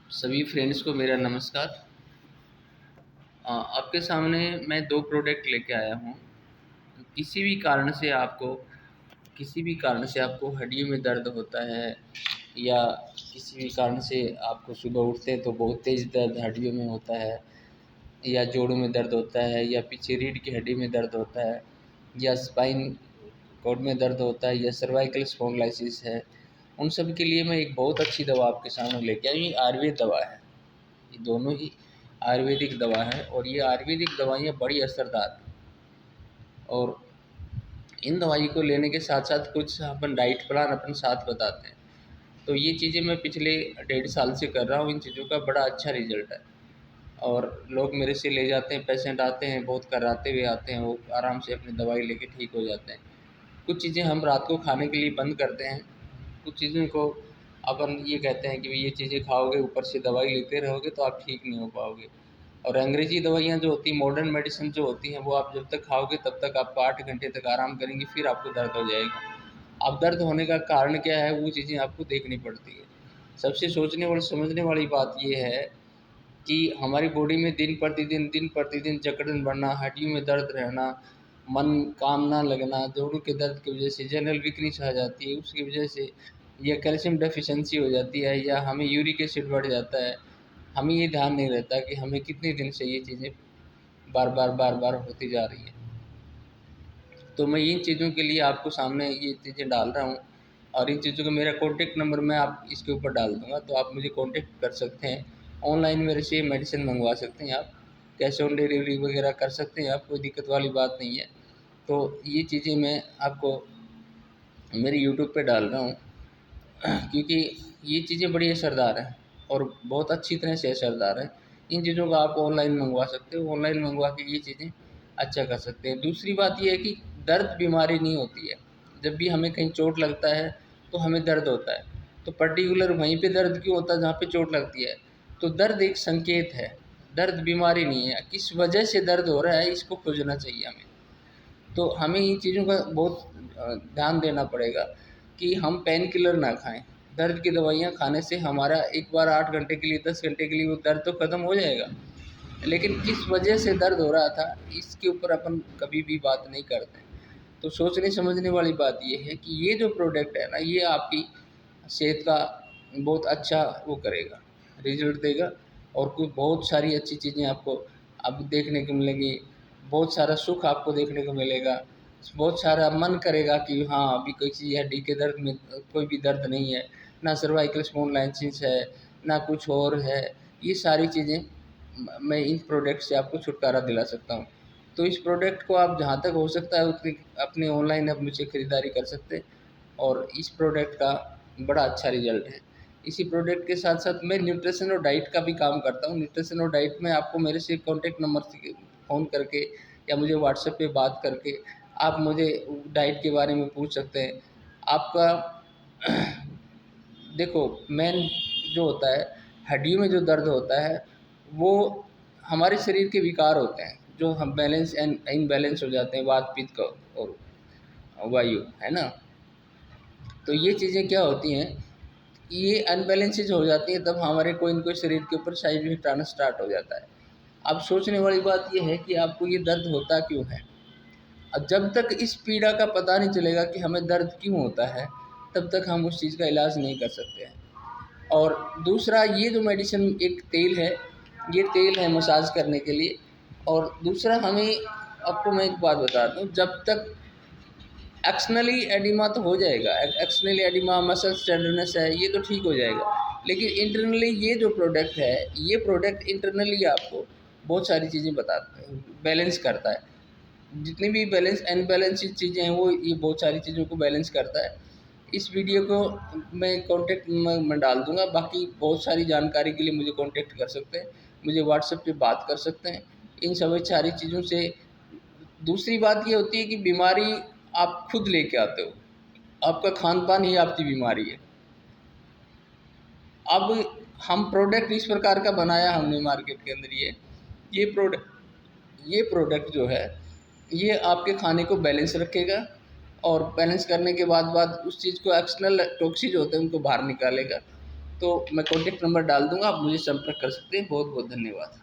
सभी फ्रेंड्स को मेरा नमस्कार। आपके सामने मैं 2 प्रोडक्ट लेके आया हूँ। किसी भी कारण से आपको किसी भी कारण से आपको हड्डियों में दर्द होता है, या किसी भी कारण से आपको सुबह उठते हैं तो बहुत तेज़ दर्द हड्डियों में होता है, या जोड़ों में दर्द होता है, या पीछे रीढ़ की हड्डी में दर्द होता है, या स्पाइन कॉर्ड में दर्द होता है, या सर्वाइकल स्पॉन्डिलोसिस है। उन सब के लिए मैं एक बहुत अच्छी दवा आपके सामने लेके आया हूँ। ये आयुर्वेद दवा है। ये दोनों ही आयुर्वेदिक दवा है और ये आयुर्वेदिक दवाइयाँ बड़ी असरदार हैं। और इन दवाई को लेने के साथ साथ कुछ अपन डाइट प्लान अपन साथ बताते हैं। तो ये चीज़ें मैं पिछले 1.5 साल से कर रहा हूँ। इन चीज़ों का बड़ा अच्छा रिजल्ट है और लोग मेरे से ले जाते हैं। पेशेंट आते हैं, बहुत कराते हुए आते हैं, वो आराम से अपनी दवाई लेके ठीक हो जाते हैं। कुछ चीज़ें हम रात को खाने के लिए बंद करते हैं, कुछ चीज़ों को अपन ये कहते हैं कि भाई ये चीज़ें खाओगे, ऊपर से दवाई लेते रहोगे तो आप ठीक नहीं हो पाओगे। और अंग्रेज़ी दवाइयाँ जो होती हैं, मॉडर्न मेडिसिन जो होती हैं, वो आप जब तक खाओगे तब तक आपको 8 घंटे तक आराम करेंगी, फिर आपको दर्द हो जाएगा। अब दर्द होने का कारण क्या है, वो चीज़ें आपको देखनी पड़ती है। सबसे सोचने और समझने वाली बात ये है कि हमारी बॉडी में दिन प्रतिदिन जकड़न बढ़ना, हड्डियों में दर्द रहना, मन काम ना लगना, जोड़ों के दर्द की वजह से जनरल वीकनेस आ जाती है, उसकी वजह से या कैल्शियम डेफिशिएंसी हो जाती है, या हमें यूरिक एसिड बढ़ जाता है। हमें ये ध्यान नहीं रहता कि हमें कितने दिन से ये चीज़ें बार बार होती जा रही हैं। तो मैं इन चीज़ों के लिए आपको सामने ये चीज़ें डाल रहा हूँ और इन चीज़ों का मेरा कॉन्टैक्ट नंबर मैं आप इसके ऊपर डाल दूँगा, तो आप मुझे कॉन्टैक्ट कर सकते हैं। ऑनलाइन मेरे से मेडिसिन मंगवा सकते हैं आप, कैश ऑन डिलीवरी वगैरह कर सकते हैं आप, कोई दिक्कत वाली बात नहीं है। तो ये चीज़ें मैं आपको मेरे यूट्यूब पे डाल रहा हूँ क्योंकि ये चीज़ें बड़ी असरदार हैं और बहुत अच्छी तरह से असरदार हैं। इन चीज़ों का आप ऑनलाइन मंगवा सकते हो, ऑनलाइन मंगवा के ये चीज़ें अच्छा कर सकते हैं। दूसरी बात ये है कि दर्द बीमारी नहीं होती है। जब भी हमें कहीं चोट लगता है तो हमें दर्द होता है, तो पर्टिकुलर वहीं पे दर्द क्यों होता है जहाँ पे चोट लगती है? तो दर्द एक संकेत है, दर्द बीमारी नहीं है। किस वजह से दर्द हो रहा है इसको खोजना चाहिए हमें। तो हमें इन चीज़ों का बहुत ध्यान देना पड़ेगा कि हम पेन किलर ना खाएं। दर्द की दवाइयाँ खाने से हमारा एक बार 8 घंटे के लिए, 10 घंटे के लिए वो दर्द तो ख़त्म हो जाएगा, लेकिन किस वजह से दर्द हो रहा था इसके ऊपर अपन कभी भी बात नहीं करते। तो सोचने समझने वाली बात ये है कि ये जो प्रोडक्ट है ना, ये आपकी सेहत का बहुत अच्छा वो करेगा, रिजल्ट देगा और कुछ बहुत सारी अच्छी चीज़ें आपको अब देखने को मिलेंगी। बहुत सारा सुख आपको देखने को मिलेगा, बहुत सारा मन करेगा कि हाँ, अभी किसी हड्डी के दर्द में कोई भी दर्द नहीं है, ना सर्वाइकल स्पॉन्डिलोसिस है, ना कुछ और है। ये सारी चीज़ें मैं इन प्रोडक्ट से आपको छुटकारा दिला सकता हूँ। तो इस प्रोडक्ट को आप जहाँ तक हो सकता है उतनी अपने ऑनलाइन आप मुझसे ख़रीदारी कर सकते हैं और इस प्रोडक्ट का बड़ा अच्छा रिज़ल्ट है। इसी प्रोडक्ट के साथ-साथ मैं न्यूट्रिशन और डाइट का भी काम करता हूँ। न्यूट्रिशन और डाइट में आपको मेरे से कॉन्टैक्ट नंबर से फ़ोन करके या मुझे व्हाट्सएप पे बात करके आप मुझे डाइट के बारे में पूछ सकते हैं। आपका देखो, मेन जो होता है, हड्डियों में जो दर्द होता है, वो हमारे शरीर के विकार होते हैं, जो हम बैलेंस एंड इम्बैलेंस हो जाते हैं, वात, पित्त का और वायु, है ना? तो ये चीज़ें क्या होती हैं, ये अनबैलेंसेज हो जाती हैं, तब हमारे कोई न कोई शरीर के ऊपर साइड इफ़ेक्ट आना स्टार्ट हो जाता है। अब सोचने वाली बात ये है कि आपको ये दर्द होता क्यों है? अब जब तक इस पीड़ा का पता नहीं चलेगा कि हमें दर्द क्यों होता है, तब तक हम उस चीज़ का इलाज नहीं कर सकते हैं। और दूसरा, ये जो मेडिसिन एक तेल है, ये तेल है मसाज करने के लिए। और दूसरा, हमें आपको मैं एक बात बता दूँ, जब तक एक्सटर्नली एडिमा तो हो जाएगा, एक्सटर्नली एडिमा, मसल्स टेंडरनेस है, ये तो ठीक हो जाएगा, लेकिन इंटरनली ये जो प्रोडक्ट है, ये प्रोडक्ट इंटरनली आपको बहुत सारी चीज़ें बताता है, बैलेंस करता है। जितनी भी बैलेंस अनबैलेंस्ड चीज़ें हैं, वो ये बहुत सारी चीज़ों को बैलेंस करता है। इस वीडियो को मैं कॉन्टैक्ट में डाल दूँगा, बाकी बहुत सारी जानकारी के लिए मुझे कॉन्टैक्ट कर सकते हैं, मुझे व्हाट्सएप पे बात कर सकते हैं। इन सभी सारी चीज़ों से दूसरी बात ये होती है कि बीमारी आप खुद लेके आते हो, आपका खान-पान ही आपकी बीमारी है। अब हम प्रोडक्ट इस प्रकार का बनाया हमने मार्केट के अंदर, ये प्रोडक्ट जो है, ये आपके खाने को बैलेंस रखेगा और बैलेंस करने के बाद उस चीज़ को एक्सटर्नल टॉक्सिन होते हैं उनको बाहर निकालेगा। तो मैं कॉन्टेक्ट नंबर डाल दूँगा, आप मुझे संपर्क कर सकते हैं। बहुत बहुत धन्यवाद।